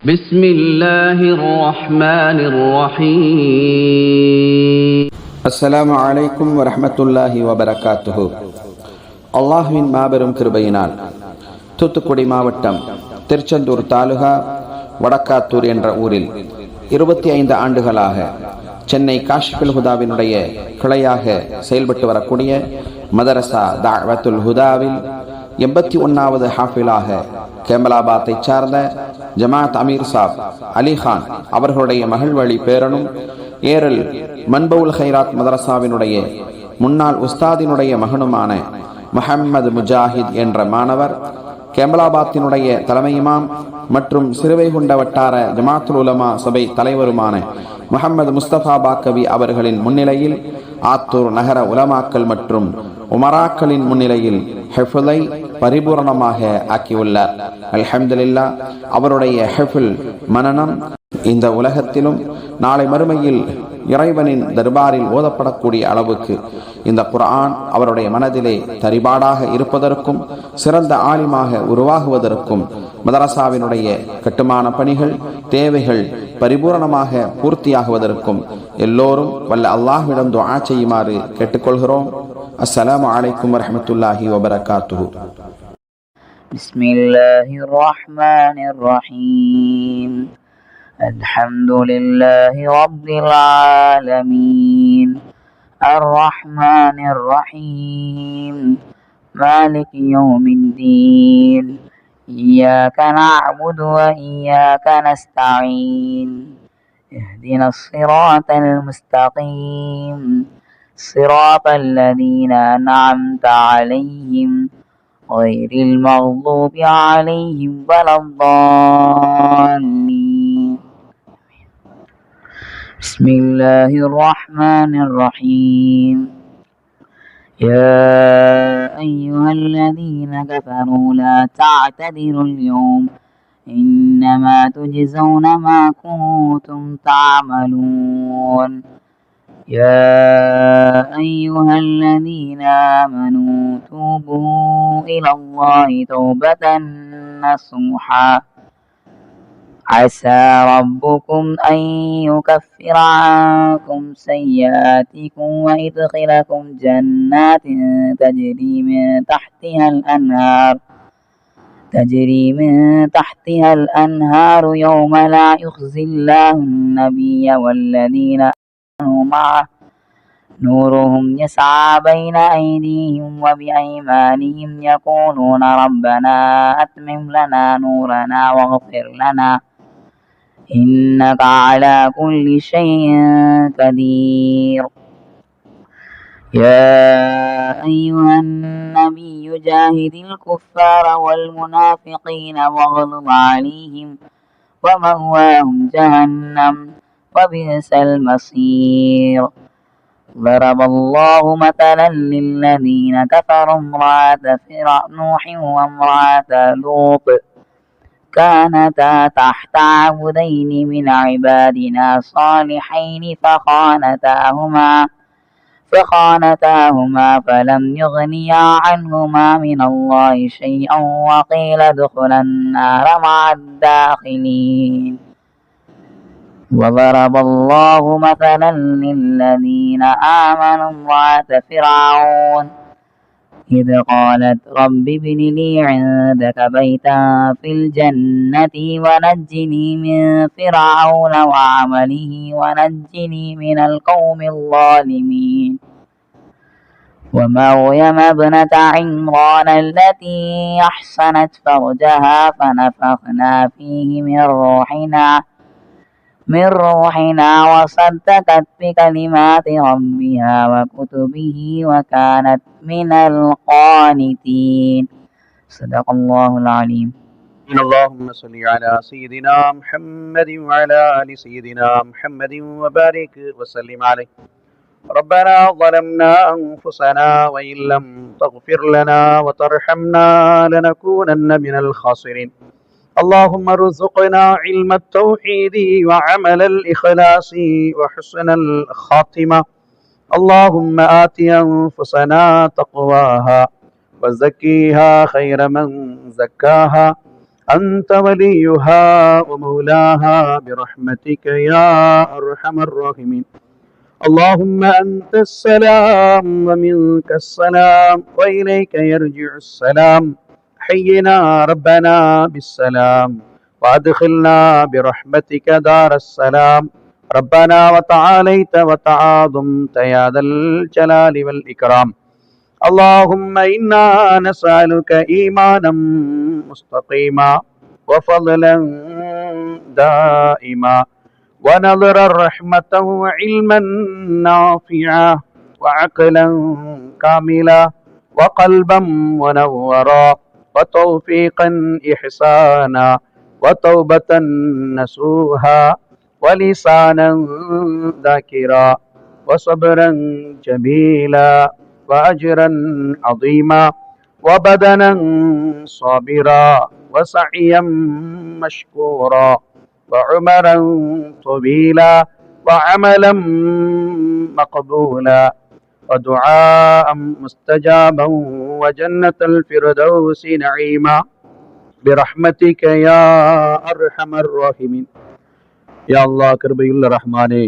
بسم الله الرحمن الرحيم அஸ்ஸலாமு அலைக்கும் வரஹ்மத்துல்லாஹி வபரகாத்துஹு. அல்லாஹ்வின் மாபெரும் கிருபையினால் தூத்துக்குடி மாவட்டம் திருச்செந்தூர் தாலுகா வடக்காத்தூர் என்ற ஊரில் 25 ஆண்டுகளாக சென்னை காஷிஃபுல் ஹுதாவினுடைய கிளையாக செயல்பட்டு வரக்கூடிய மதரசா தாவத்துல் ஹுதாவில் 81வது ஹாஃபிலாக கேமலாபாத்தை சார்ந்த ஜமாத் அமீர் சாப் அலிகான் அவர்களுடைய மகள் வழி பேரனும் ஏரல் மன்பவுல் ஹைராத் மதரசாவினுடைய முன்னாள் உஸ்தாதினுடைய மகனுமான முஹம்மது முஜாஹித் என்ற மாணவர், கேமலாபாத்தினுடைய தலைமை இமாம் மற்றும் சிறுவைகுண்ட வட்டார ஜமாத்துல் உலமா சபை தலைவருமான முஹம்மது முஸ்தபா பாக்கவி அவர்களின் முன்னிலையில் ஆத்தூர் நகர உலமாக்கள் மற்றும் உமராக்களின் முன்னிலையில் ஹிஃபுலை பரிபூரணமாக ஆக்கியுள்ளார். அல்ஹம்துலில்லாஹ். அவருடைய ஹிஃபுல் மனனம் இந்த உலகத்திலும் நாளை மறுமையில் இறைவனின் தர்பாரில் ஓதப்படக்கூடிய அளவுக்கு இந்த குர்ஆன் அவருடைய மனதிலே தரிபாடாக இருப்பதற்கும் சிறந்த ஆலிமாக உருவாகுவதற்கும் மதரசாவினுடைய கட்டுமான பணிகள் தேவைகள் பரிபூரணமாக பூர்த்தியாகுவதற்கும் எல்லோரும் வல்ல அல்லாஹ்விடம் துஆ செய்யுமாறு கேட்டுக்கொள்கிறோம். அஸ்ஸலாமு அலைக்கும் வரஹ்மத்துல்லாஹி வபரகாத்துஹு. பிஸ்மில்லாஹிர் ரஹ்மானிர் ரஹீம். அல்ஹம்துலில்லாஹி ரப்பில் ஆலமீன். அர்ரஹ்மானிர் ரஹீம். மாலிகி யௌமிddin. இய்யாக நஅபுது வ இய்யாக நஸ்தஈன். இஹ்தினஸ் ஸிராத்தல் முஸ்தகீம். صراط الذين أنعمت عليهم غير المغضوب عليهم ولا الضالين. بسم الله الرحمن الرحيم. يا أيها الذين كفروا لا تعتذروا اليوم إنما تجزون ما كنتم تعملون. يا أيها الذين آمنوا توبوا إلى الله توبة نصوحا عسى ربكم أن يكفر عنكم سيئاتكم ويدخلكم جنات تجري من تحتها الأنهار يوم لا يخزي الله النبي والذين معه نورهم يسعى بين أيديهم وبأيمانهم يقولون ربنا أتمم لنا نورنا واغفر لنا إنك على كل شيء قدير. يا أيها النبي جاهد الكفار والمنافقين واغلظ عليهم ومأواهم جهنم وبئس المصير. ضرب الله مثلا للذين كفروا امرأة نوح وامرأة لوط كانتا تحت عبدين من عبادنا صالحين فخانتاهما فلم يغنيا عنهما من الله شيئا وقيل ادخلا النار مع الداخلين. وضرب الله مثلا للذين آمنوا امرأة فرعون إذ قالت رب ابن لي عندك بيتا في الجنة ونجني من فرعون وعمله ونجني من القوم الظالمين. ومريم ابنة عمران التي أحصنت فرجها فنفخنا فيه من روحنا وصدقت بكلمات ربها وكتبه وكانت من القانتين. صدق الله العليم. اللهم صل على سيدنا محمد وعلى آل سيدنا محمد وبارك وسلم عليه. ربنا ظلمنا أنفسنا وإن لم تغفر لنا وترحمنا لنكونن من الخاسرين. اللهم ارزقنا علم التوحيد وعمل الإخلاص وحسن الخاتمة. اللهم آت أنفسنا تقواها وزكيها خير من زكاها أنت وليها ومولاها برحمتك يا أرحم الراحمين. اللهم أنت السلام ومنك السلام وإليك يرجع السلام. حينا ربنا بالسلام وأدخلنا برحمتك دار السلام. ربنا وتعاليت وتعاظمت يا ذا الجلال والإكرام. اللهم إنا نسألك إيمانا مستقيما وفضلا دائما ونظرا رحمة وعلما نافعا وعقلا كاملا وقلبا منورا وتوفيقا إحسانا وتوبة نسوها ولسانا ذاكرا وصبرا جميلا وأجرا عظيما وبدنا صابرا وسعيا مشكورا وعمرا طويلا وعملا مقبولا ودعاء مستجابا وجنة الفردوس نعيما برحمتك يا أرحم الراحمين. யா அல்லாஹ் கிருபையுள்ள ரஹ்மானே,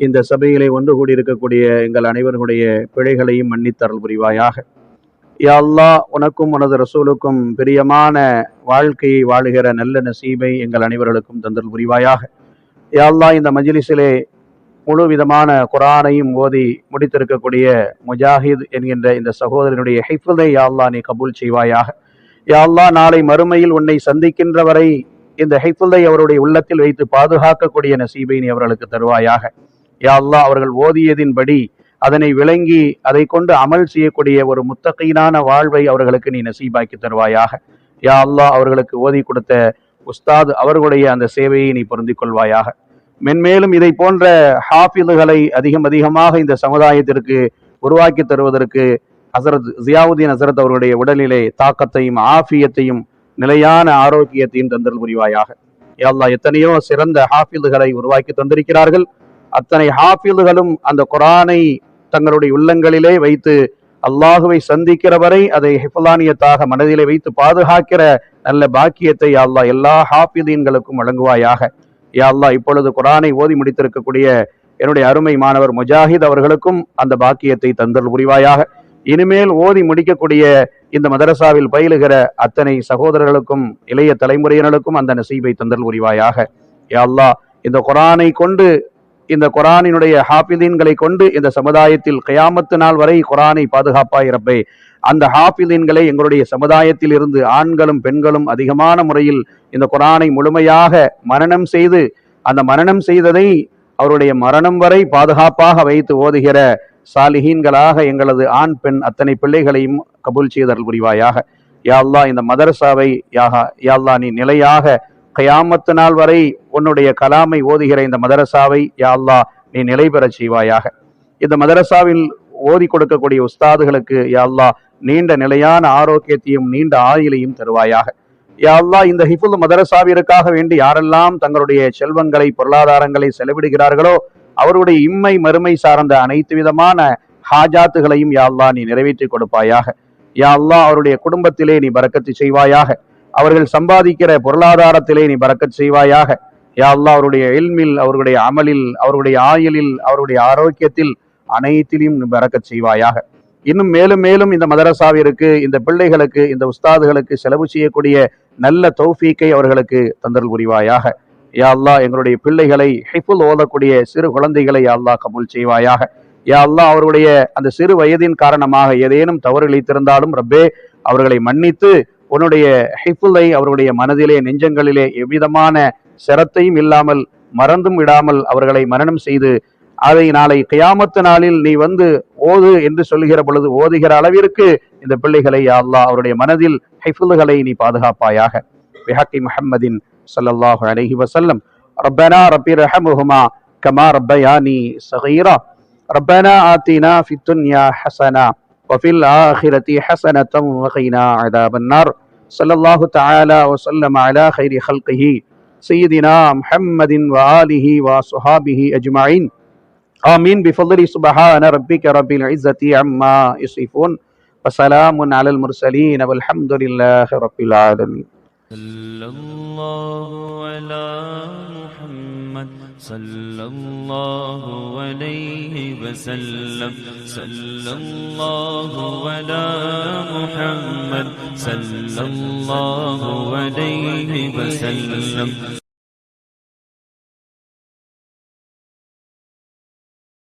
இந்த சபையிலே ஒன்று கூடியிருக்கக்கூடிய எங்கள் அனைவர்களுடைய பிழைகளையும் மன்னித்தருள் புரிவாயாக. யா அல்லாஹ், உனக்கும் உனது ரசூலுக்கும் பிரியமான வாழ்க்கையை வாழுகிற நல்ல நசீபை எங்கள் அனைவர்களுக்கும் தந்தல் புரிவாயாக. யா அல்லாஹ், இந்த மஜ்லிஸிலே முழு விதமான குர்ஆனையும் ஓதி முடித்திருக்கக்கூடிய முஜாஹித் என்கின்ற இந்த சகோதரனுடைய ஹிஃப்தை யா அல்லாஹ் நீ கபூல் செய்வாயாக. யா அல்லாஹ், நாளை மறுமையில் உன்னை சந்திக்கின்ற வரை இந்த ஹிஃப்தை அவருடைய உள்ளத்தில் வைத்து பாதுகாக்கக்கூடிய நசீபை நீ அவர்களுக்கு தருவாயாக. யா அல்லாஹ், அவர்கள் ஓதியதின்படி அதனை விளங்கி அதை கொண்டு அமல் செய்யக்கூடிய ஒரு முத்தகீனான வாழ்வை அவர்களுக்கு நீ நசீபாக்கி தருவாயாக. யா அல்லாஹ், அவர்களுக்கு ஓதி கொடுத்த உஸ்தாத் அவர்களுடைய அந்த சேவையை நீ பொருந்திக் கொள்வாயாக. மென்மேலும் இதை போன்ற ஹாஃபிதுகளை அதிகமாக இந்த சமுதாயத்திற்கு உருவாக்கி தருவதற்கு ஹசரத் ஜியாவுதீன் ஹசரத் அவருடைய உடலிலே தாக்கத்தையும் ஆஃபியத்தையும் நிலையான ஆரோக்கியத்தையும் தந்தல் புரிவாயாக. யா அல்லாஹ், எத்தனையோ சிறந்த ஹாஃபிதுகளை உருவாக்கி தந்திருக்கிறார்கள். அத்தனை ஹாஃபிதுகளும் அந்த குர்ஆனை தங்களுடைய உள்ளங்களிலே வைத்து அல்லாஹுவை சந்திக்கிற வரை அதை ஹிஃபலானியத்தாக மனதிலே வைத்து பாதுகாக்கிற நல்ல பாக்கியத்தை யா அல்லாஹ் எல்லா ஹாஃபிதீன்களுக்கும் வழங்குவாயாக. யா அல்லாஹ், இப்பொழுது குர்ஆனை ஓதி முடித்திருக்கக்கூடிய என்னுடைய அருமை மாணவர் முஜாஹித் அவர்களுக்கும் அந்த பாக்கியத்தை தந்தல் புரிவாயாக. இனிமேல் ஓதி முடிக்கக்கூடிய இந்த மதரசாவில் பயிலுகிற அத்தனை சகோதரர்களுக்கும் இளைய தலைமுறையினருக்கும் அந்த நசீபை தந்தல் புரிவாயாக. யா அல்லாஹ், இந்த குர்ஆனை கொண்டு, இந்த குர்ஆனினுடைய ஹாஃபிதீன்களை கொண்டு இந்த சமுதாயத்தில் கியாமத்து நாள் வரை குர்ஆனை பாதுகாப்பாய் ரப்பே. அந்த ஹாஃபிதீன்களை எங்களுடைய சமுதாயத்தில் இருந்து ஆண்களும் பெண்களும் அதிகமான முறையில் இந்த குர்ஆனை முழுமையாக மனனம் செய்து அந்த மனனம் செய்ததை அவருடைய மரணம் வரை பாதுகாப்பாக வைத்து ஓதுகிற சாலிஹீன்களாக எங்களது ஆண் பெண் அத்தனை பிள்ளைகளையும் கபூல் செய்தல் புரிவாயாக. யா அல்லாஹ், இந்த மதரசாவை யா அல்லாஹ் நீ நிலையாக கியாமத்து நாள் வரை உன்னுடைய கலாமை ஓதுகிற இந்த மதரசாவை யா அல்லாஹ் நீ நிலை பெறச் செய்வாயாக. இந்த மதரசாவில் ஓதி கொடுக்கக்கூடிய உஸ்தாதுகளுக்கு யா அல்லாஹ் நீண்ட நிலையான ஆரோக்கியத்தையும் நீண்ட ஆயுளையும் தருவாயாக. யா அல்லாஹ், இந்த ஹிஃபுல் மதரசாவிற்காக வேண்டி யாரெல்லாம் தங்களுடைய செல்வங்களை பொருளாதாரங்களை செலவிடுகிறார்களோ அவருடைய இம்மை மறுமை சார்ந்த அனைத்து விதமான ஹாஜாத்துகளையும் யா அல்லாஹ் நீ நிறைவேற்றி கொடுப்பாயாக. யா அல்லாஹ், அவருடைய குடும்பத்திலே நீ பரக்கத்து செய்வாயாக. அவர்கள் சம்பாதிக்கிற பொருளாதாரத்திலே நீ பரக்கத் செய்வாயாக. யா அல்லாஹ், அவருடைய இல்மில், அவருடைய அமலில், அவருடைய ஆயுளில், அவருடைய ஆரோக்கியத்தில் அனைத்திலும் நீ பரக்கத் செய்வாயாக. இன்னும் மேலும் மேலும் இந்த மதரசாவிற்கு, இந்த பிள்ளைகளுக்கு, இந்த உஸ்தாதுகளுக்கு செலவு செய்யக்கூடிய நல்ல தௌஃபீக்கை அவர்களுக்கு தந்தல் புரிவாயாக. யா அல்லாஹ், எங்களுடைய பிள்ளைகளை ஹிஃபுல் ஓதக்கூடிய சிறு குழந்தைகளை யா அல்லாஹ் கபூல் செய்வாயாக. யா அல்லாஹ், அவருடைய அந்த சிறு வயதின் காரணமாக ஏதேனும் தவறு இழைத்திருந்தாலும் ரப்பே அவர்களை மன்னித்து உன்னுடைய ஹிஃபுலை அவருடைய மனதிலே நெஞ்சங்களிலே எவ்விதமான சிரத்தையும் இல்லாமல் மறந்தும் விடாமல் அவர்களை மரணம் செய்து அதை நாளை கியாமத்து நாளில் நீ வந்து ஓது என்று சொல்லுகிற பொழுது ஓதுகிற அளவிற்கு இந்த பிள்ளைகளை யா அல்லாஹ் அவருடைய மனதில் ஹிஃபுல்களை நீ பாதுகாப்பாயாக. பிஹக்கி முஹம்மதின் ஸல்லல்லாஹு அலைஹி வஸல்லம். ரப்பனா ரப்பி ரஹ்முஹுமா கமா ரப்பயானி ஸகீரா. ரப்பனா ஆத்தினா ஃபித் துன்யா ஹஸனா வஃபில் ஆখিরাতি ஹஸனத்தன் வகினா அஸாபன் நார். ஸல்லல்லாஹு தஆலா வஸல்லம் அலா கைரி ஹல்கிஹி சய்யிதினா முஹம்மதின் வ ஆலிஹி வ ஸஹாபிஹி அஜ்மஈன். ஆமீன். பிஃபضل சுப்ஹான ரப்பிக ரப்பில் இஸ்ஸத்தி அம்மா யஸிஃபூன் வ ஸலாமுன் அலல் முர்ஸலீன் வல்ஹம்துலில்லாஹி ரப்பில் ஆலமீன். सल्लल्लाहु अला मुहम्मद सल्लल्लाहु अलैहि वसल्लम सल्लल्लाहु अला मुहम्मद सल्लल्लाहु अलैहि वसल्लम।